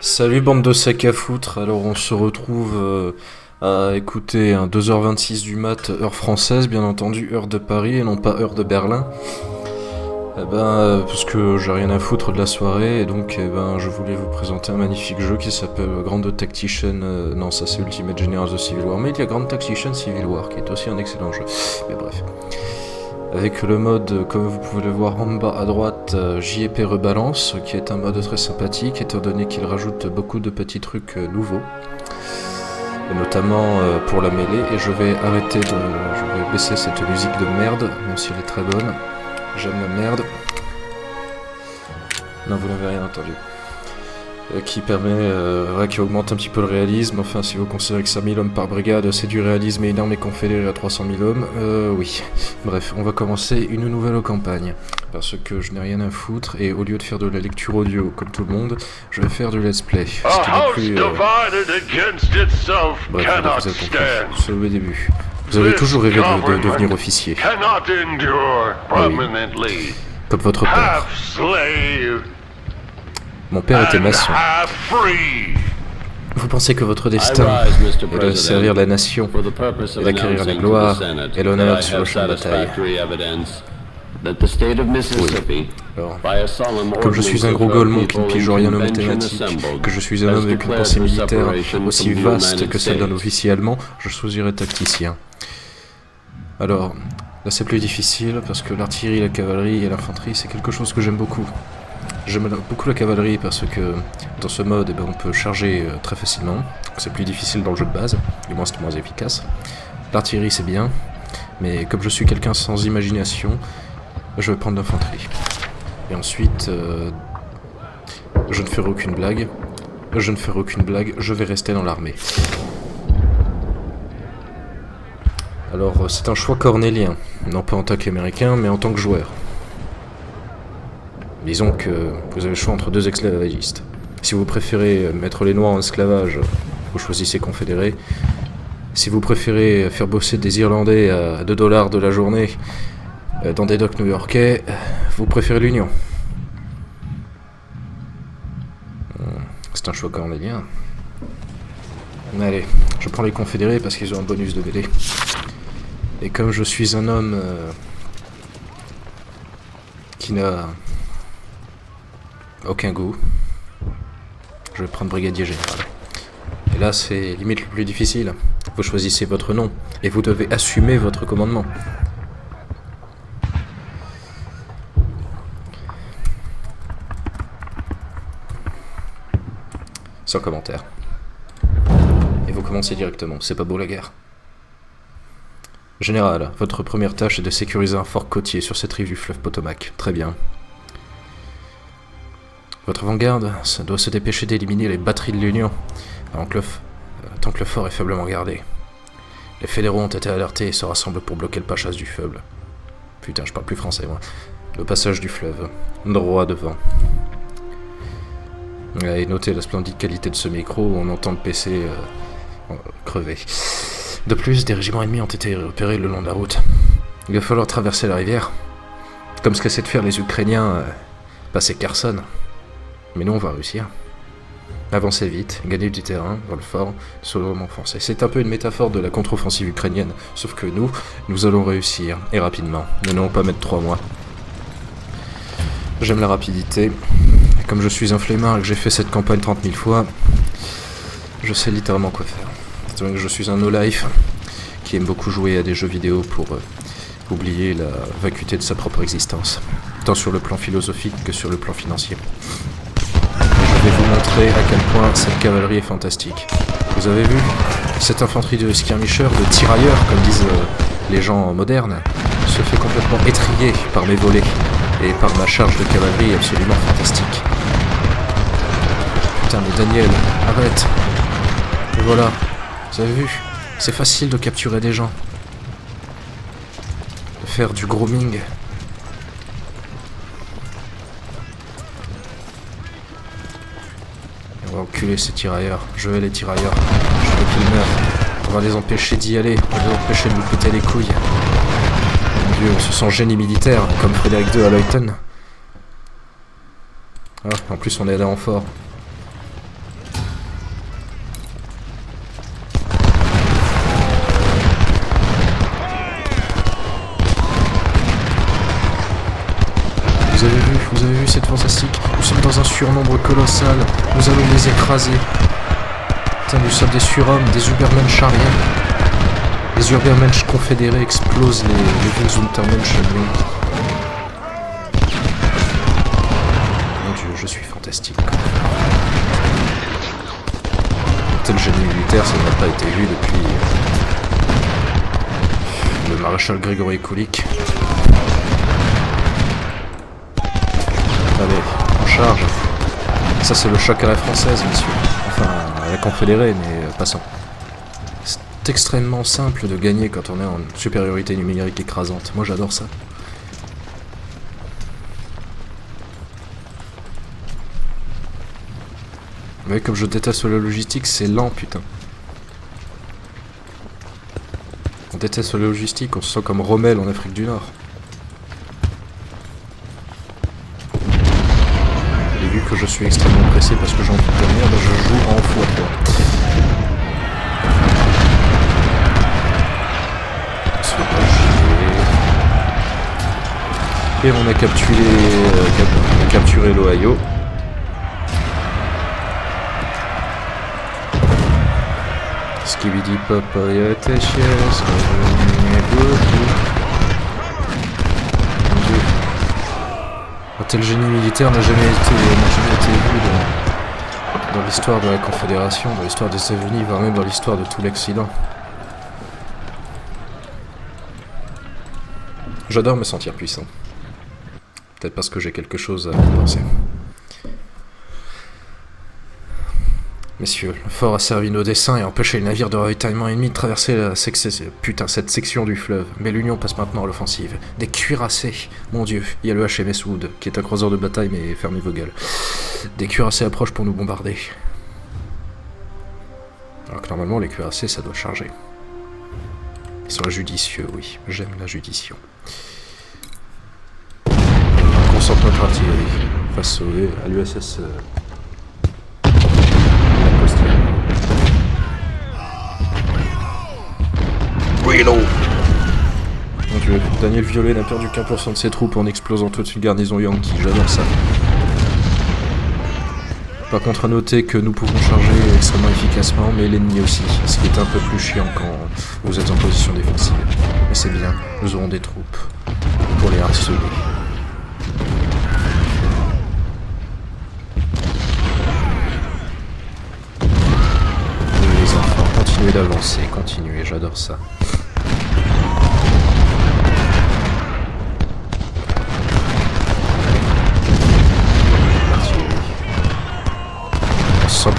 Salut bande de sacs à foutre, alors on se retrouve à écouter un 2h26 du mat, heure française bien entendu, heure de Paris et non pas heure de Berlin. Parce que j'ai rien à foutre de la soirée et donc je voulais vous présenter un magnifique jeu qui s'appelle Grand Tactician, non ça c'est Ultimate Generals of Civil War, mais il y a Grand Tactician Civil War qui est aussi un excellent jeu, mais bref. Avec le mode, comme vous pouvez le voir en bas à droite, JEP Rebalance, qui est un mode très sympathique, étant donné qu'il rajoute beaucoup de petits trucs nouveaux, et notamment pour la mêlée, et je vais baisser cette musique de merde, même si elle est très bonne, j'aime la merde. Non, vous n'avez rien entendu. Qui qui augmente un petit peu le réalisme. Enfin, si vous considérez que 5000 hommes par brigade, c'est du réalisme et une armée confédérée à 300 000 hommes, oui. Bref, on va commencer une nouvelle campagne. Parce que je n'ai rien à foutre, et au lieu de faire de la lecture audio comme tout le monde, je vais faire du let's play. Ce qui n'est plus... Bref, vous avez compris. C'est le début. Vous avez toujours rêvé de devenir officier. Ah oui. Comme votre père. Mon père était maçon. Vous pensez que votre destin est de servir la nation et d'acquérir la gloire et l'honneur sur le champ de bataille. Oui. Alors, comme je suis un gros golemon qui ne pige rien aux mathématiques, que je suis un homme avec une pensée militaire aussi vaste que celle d'un officier allemand, je choisirais tacticien. Alors, là c'est plus difficile parce que l'artillerie, la cavalerie et l'infanterie, c'est quelque chose que j'aime beaucoup. J'aime beaucoup la cavalerie parce que dans ce mode, on peut charger très facilement. C'est plus difficile dans le jeu de base, du moins c'est moins efficace. L'artillerie c'est bien, mais comme je suis quelqu'un sans imagination, je vais prendre l'infanterie. Et ensuite, je ne ferai aucune blague. Je vais rester dans l'armée. Alors c'est un choix cornélien, non pas en tant qu'américain, mais en tant que joueur. Disons que vous avez le choix entre deux esclavagistes. Si vous préférez mettre les Noirs en esclavage, vous choisissez confédéré. Si vous préférez faire bosser des Irlandais à 2 $ de la journée dans des docks new-yorkais, vous préférez l'Union. C'est un choix cornélien. Allez, je prends les confédérés parce qu'ils ont un bonus de mêlée. Et comme je suis un homme qui n'a aucun goût, je vais prendre brigadier général. Et là c'est limite le plus difficile. Vous choisissez votre nom et vous devez assumer votre commandement. Sans commentaire. Et vous commencez directement, c'est pas beau la guerre. Général, votre première tâche est de sécuriser un fort côtier sur cette rive du fleuve Potomac. Très bien. Votre avant-garde, ça doit se dépêcher d'éliminer les batteries de l'Union, tant que le fort est faiblement gardé. Les fédéraux ont été alertés et se rassemblent pour bloquer le passage du fleuve. Putain, je parle plus français, moi. Le passage du fleuve, droit devant. Et notez la splendide qualité de ce micro, on entend le PC crever. De plus, des régiments ennemis ont été repérés le long de la route. Il va falloir traverser la rivière, comme ce qu'essaient de faire les Ukrainiens, passer Kherson. Mais nous, on va réussir. Avancez vite, gagner du terrain dans le fort, soudainement français. C'est un peu une métaphore de la contre-offensive ukrainienne, sauf que nous allons réussir, et rapidement. Nous n'allons pas mettre 3 mois. J'aime la rapidité. Et comme je suis un flemmard et que j'ai fait cette campagne 30 000 fois, je sais littéralement quoi faire. C'est vrai que je suis un no-life qui aime beaucoup jouer à des jeux vidéo pour oublier la vacuité de sa propre existence, tant sur le plan philosophique que sur le plan financier. Je vais vous montrer à quel point cette cavalerie est fantastique. Vous avez vu? Cette infanterie de skirmishers, de tirailleurs, comme disent les gens modernes, se fait complètement étriller par mes volets et par ma charge de cavalerie absolument fantastique. Putain, mais Daniel, arrête! Et voilà, vous avez vu? C'est facile de capturer des gens. De faire du grooming. On va enculer ces tirailleurs. Je vais les tirailleurs. Je veux qu'ils meurent. On va les empêcher d'y aller. On va les empêcher de nous péter les couilles. Mon Dieu, on se sent génie militaire, comme Frédéric II à Leuthen. Ah, en plus, on est allé en fort. vous avez vu cette fantastique? Nous sommes dans un surnombre colossal, nous allons les écraser. Putain, nous sommes des surhommes, des Übermensch ariens. Les Übermensch confédérés explosent les Untermensch. Mon Dieu, je suis fantastique. Tel génie militaire, ça n'a pas été vu depuis le maréchal Grégory Kulik. Allez, on charge. Ça c'est le choc à la française, monsieur. Enfin, à la confédérée, mais passons. C'est extrêmement simple de gagner quand on est en supériorité numérique écrasante. Moi j'adore ça. Vous voyez comme je déteste la logistique, c'est lent putain. On déteste la logistique, on se sent comme Rommel en Afrique du Nord. Et vu que je suis extrêmement pressé parce que j'ai envie de terminer, ben je joue en x3. Et on a capturé l'Ohio. Skibidi papa yate chies, un tel génie militaire n'a jamais été vu dans l'histoire de la Confédération, dans l'histoire des États-Unis, voire même dans l'histoire de tout l'Occident. J'adore me sentir puissant. Peut-être parce que j'ai quelque chose à penser. Messieurs, le fort a servi nos desseins et a empêché les navires de ravitaillement ennemis de traverser cette section du fleuve. Mais l'Union passe maintenant à l'offensive. Des cuirassés. Mon Dieu, il y a le HMS Wood, qui est un croiseur de bataille, mais fermez vos gueules. Des cuirassés approchent pour nous bombarder. Alors que normalement, les cuirassés, ça doit charger. Ils sont judicieux, oui. J'aime la judiction. On concentre notre artillerie face à l'USS... Reload. Mon Dieu, Daniel Violet n'a perdu qu'1% de ses troupes en explosant toute une garnison Yankee, j'adore ça. Par contre, à noter que nous pouvons charger extrêmement efficacement, mais l'ennemi aussi, ce qui est un peu plus chiant quand vous êtes en position défensive. Mais c'est bien, nous aurons des troupes pour les harceler. Les enfants, continuez d'avancer, continuez, j'adore ça.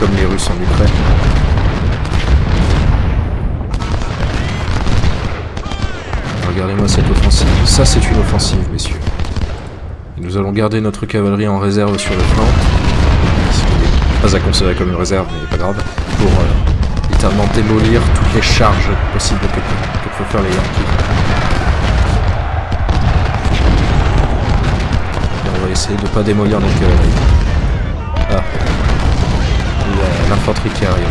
Comme les Russes en Ukraine. Regardez-moi cette offensive. Ça, c'est une offensive, messieurs. Et nous allons garder notre cavalerie en réserve sur le flanc. Ce qui n'est pas à considérer comme une réserve, mais pas grave. Pour littéralement démolir toutes les charges possibles que peuvent faire les Yankees. Et on va essayer de ne pas démolir notre cavalerie. Ah. L'infanterie qui arrive.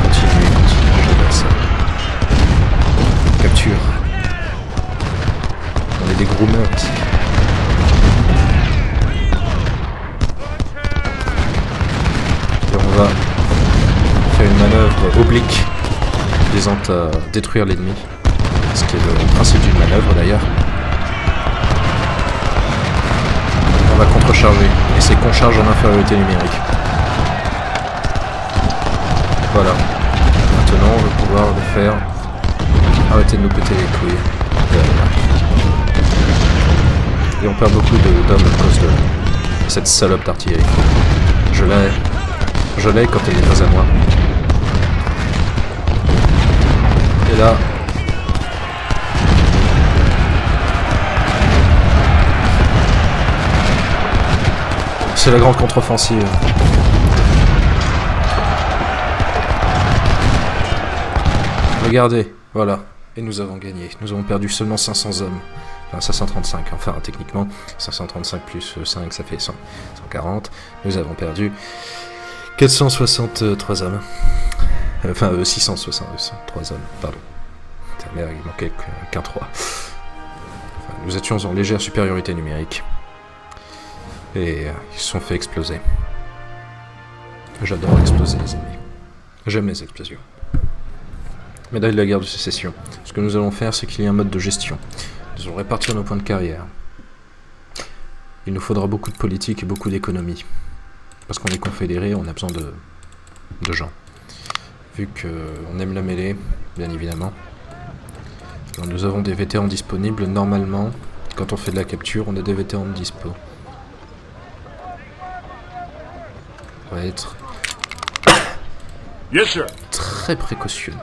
Continuez, je vois ça. Capture. On est des groomers ici. Et on va faire une manœuvre oblique visant à détruire l'ennemi. Ce qui est le principe d'une manœuvre d'ailleurs. On va contrecharger, et c'est qu'on charge en infériorité numérique. Voilà. Maintenant on va pouvoir le faire. Arrêtez de nous péter les couilles. Et on perd beaucoup d'hommes à cause de cette salope d'artillerie. Je l'ai quand elle est pas à moi. Et là... c'est la grande contre-offensive. Regardez, voilà. Et nous avons gagné. Nous avons perdu seulement 500 hommes. Enfin, 535. Enfin, techniquement, 535 plus 5, ça fait 140. Nous avons perdu 463 hommes. Enfin, 663 hommes, pardon. Ta mère, il manquait qu'un 3. Enfin, nous étions en légère supériorité numérique. Et ils se sont fait exploser. J'adore exploser les ennemis. J'aime les explosions. Médaille de la guerre de sécession. Ce que nous allons faire, c'est qu'il y a un mode de gestion. Nous allons répartir nos points de carrière. Il nous faudra beaucoup de politique et beaucoup d'économie. Parce qu'on est confédérés, on a besoin de gens. Vu qu'on aime la mêlée, bien évidemment. Alors nous avons des vétérans disponibles. Normalement, quand on fait de la capture, on a des vétérans de dispo. On va être yes, sir. Très précautionneux.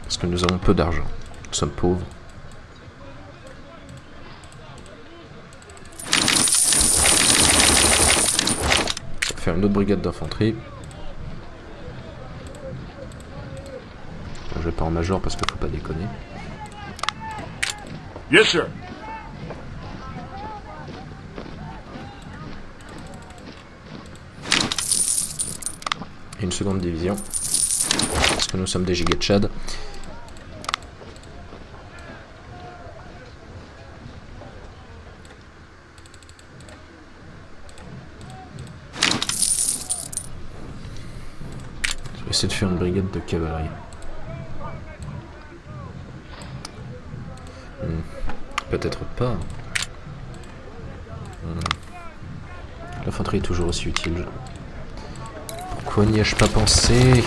Parce que nous avons peu d'argent. Nous sommes pauvres. On va faire une autre brigade d'infanterie. Je vais pas en major parce qu'il faut pas déconner. Yes, sir. Et une seconde division. Parce que nous sommes des gigas de Tchad. Je vais essayer de faire une brigade de cavalerie. Peut-être pas. L'infanterie est toujours aussi utile. Pourquoi n'y ai-je pas pensé?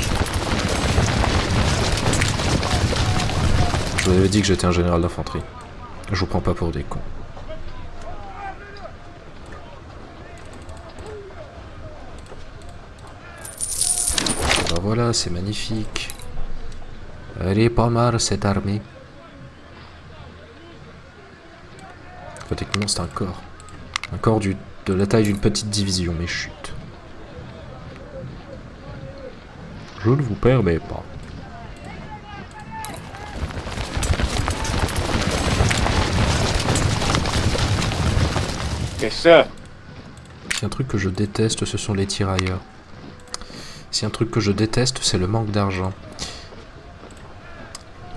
Je vous avais dit que j'étais un général d'infanterie. Je vous prends pas pour des cons. Ben voilà, c'est magnifique. Elle est pas mal cette armée. Enfin, techniquement c'est un corps. Un corps de la taille d'une petite division, mais chut. Je ne vous permets pas. Yes, sir. Si un truc que je déteste, ce sont les tirailleurs. Si un truc que je déteste, c'est le manque d'argent.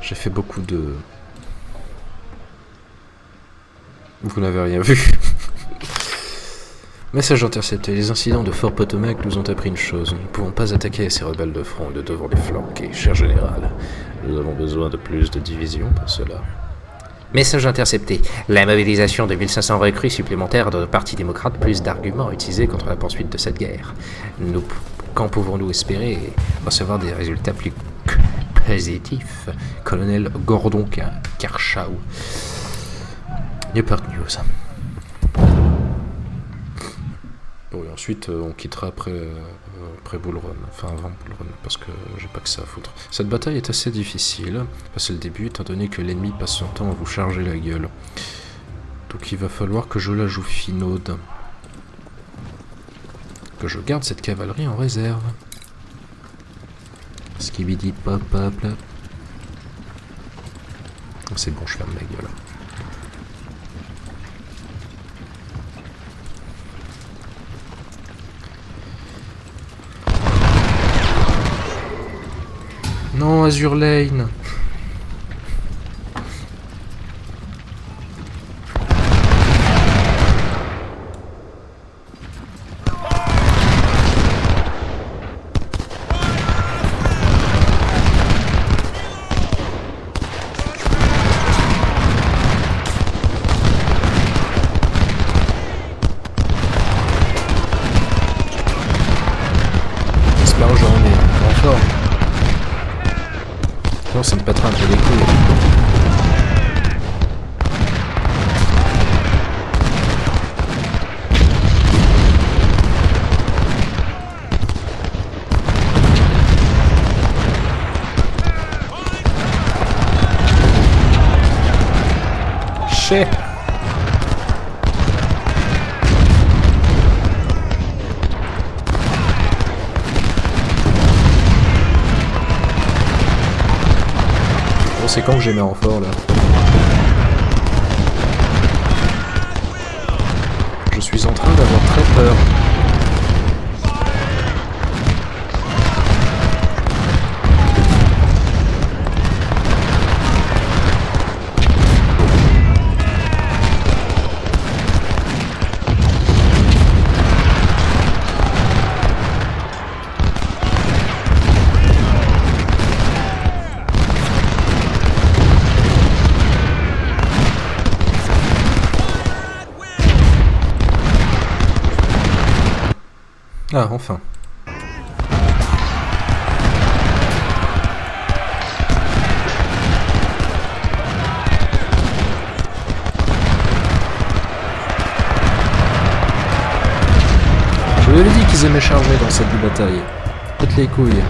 J'ai fait beaucoup de... Vous n'avez rien vu. Message intercepté. Les incidents de Fort Potomac nous ont appris une chose. Nous ne pouvons pas attaquer ces rebelles de front. Nous devons les flanquer, cher général. Nous avons besoin de plus de divisions pour cela. Message intercepté. La mobilisation de 1500 recrues supplémentaires de Parti démocrate, plus d'arguments utilisés contre la poursuite de cette guerre. Quand pouvons-nous espérer recevoir des résultats plus positifs? Colonel Gordon Kershaw. Newport News. Bon, et ensuite, on quittera après Bull Run, enfin avant Bull Run, parce que j'ai pas que ça à foutre. Cette bataille est assez difficile, c'est le début, étant donné que l'ennemi passe son temps à vous charger la gueule. Donc il va falloir que je la joue finaude. Que je garde cette cavalerie en réserve. Skibidi pop pop là. C'est bon, je ferme ma gueule. Non, Azur Lane. J'espère que j'en ai encore. Non, ça me pètera un peu les couilles. Chais. C'est quand que j'ai mes renforts là? Je suis en train d'avoir peur. Ah, enfin. Je vous avais dit qu'ils aimaient charger dans cette bataille. Faites les couilles.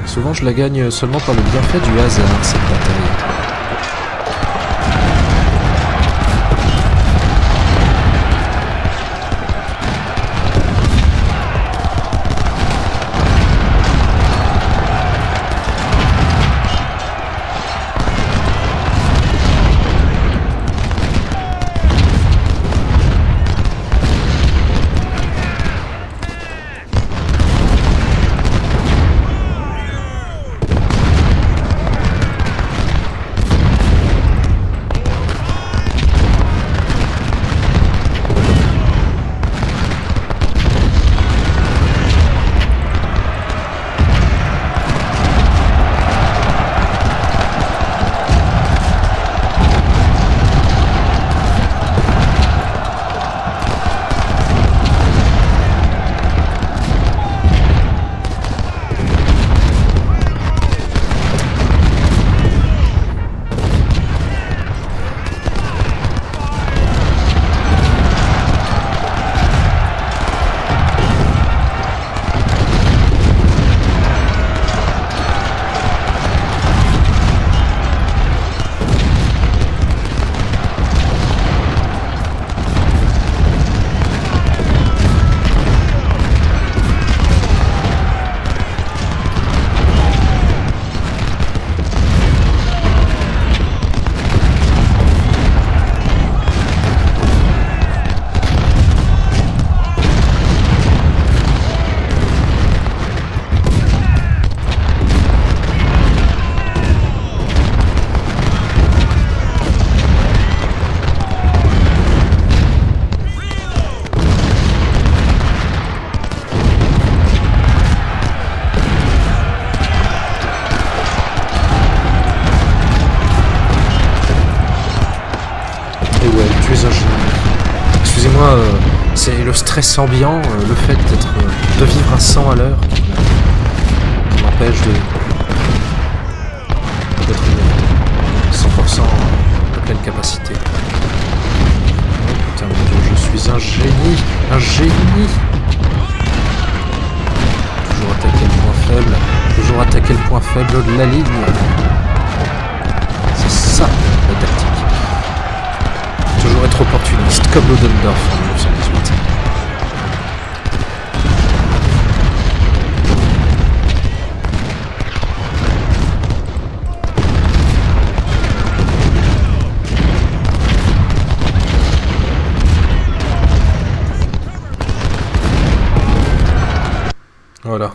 Souvent je la gagne seulement par le bienfait du hasard, cette bataille. Excusez-moi, c'est le stress ambiant, le fait de vivre à 100 à l'heure qui m'empêche d'être 100% de pleine capacité. Oh putain mon dieu, je suis un génie. Toujours attaquer le point faible de la ligne. C'est ça la tactique. Toujours être opportuniste, comme Ludendorff en 1918. Voilà,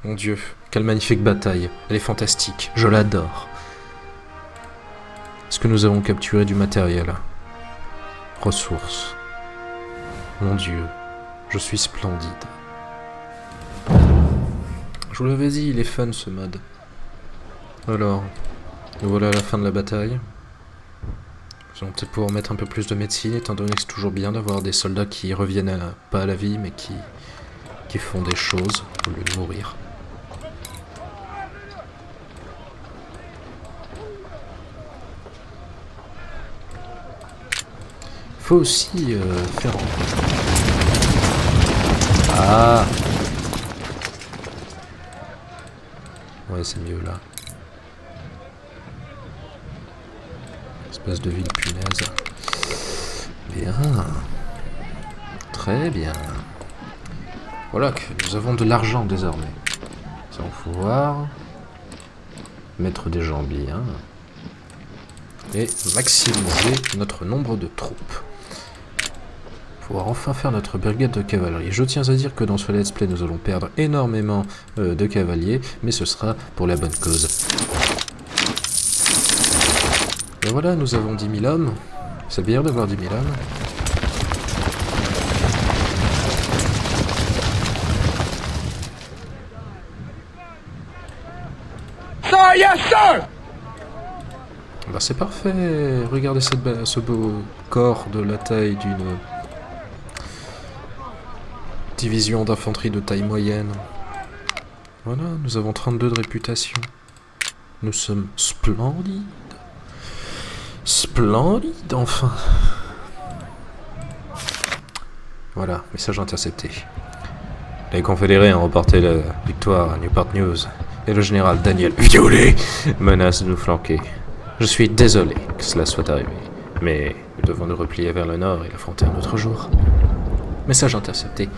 mon Dieu, quelle magnifique bataille. Elle est fantastique, je l'adore. Est-ce que nous avons capturé du matériel ? Ressources. Mon Dieu, je suis splendide. Je vous l'avais dit, il est fun ce mode. Alors, nous voilà à la fin de la bataille. Nous allons peut-être pouvoir mettre un peu plus de médecine, étant donné que c'est toujours bien d'avoir des soldats qui reviennent pas à la vie, mais qui font des choses au lieu de mourir. Faut aussi faire... Ah. Ouais, c'est mieux là. Espèce de ville punaise. Bien. Très bien. Voilà que nous avons de l'argent désormais. Nous allons pouvoir mettre des gens bien et maximiser notre nombre de troupes. pouvoir enfin faire notre brigade de cavalerie. Je tiens à dire que dans ce let's play, nous allons perdre énormément de cavaliers, mais ce sera pour la bonne cause. Et voilà, nous avons 10 000 hommes. C'est bien d'avoir 10 000 hommes. Sir, yes, sir! Bah c'est parfait. Regardez ce beau corps de la taille d'une division d'infanterie de taille moyenne. Voilà, nous avons 32 de réputation. Nous sommes splendides. Splendides, enfin. Voilà, message intercepté. Les confédérés ont remporté la victoire à Newport News. Et le général Daniel Violet menace de nous flanquer. Je suis désolé que cela soit arrivé. Mais nous devons nous replier vers le nord et l'affronter un autre jour. Message intercepté.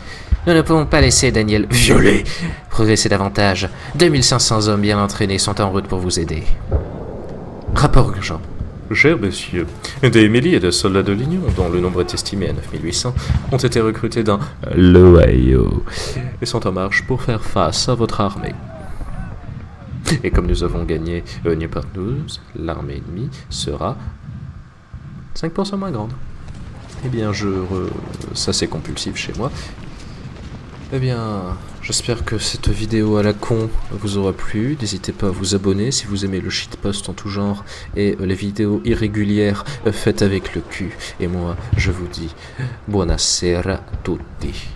Nous ne pouvons pas laisser Daniel Violet progresser davantage. 2500 hommes bien entraînés sont en route pour vous aider. Rapport urgent. Cher monsieur, des milliers de soldats de l'Union, dont le nombre est estimé à 9800, ont été recrutés dans l'Ohio et sont en marche pour faire face à votre armée. Et comme nous avons gagné Newport News, l'armée ennemie sera 5% moins grande. Eh bien, ça c'est compulsif chez moi. Eh bien, j'espère que cette vidéo à la con vous aura plu. N'hésitez pas à vous abonner si vous aimez le shitpost en tout genre et les vidéos irrégulières faites avec le cul. Et moi, je vous dis buonasera tutti.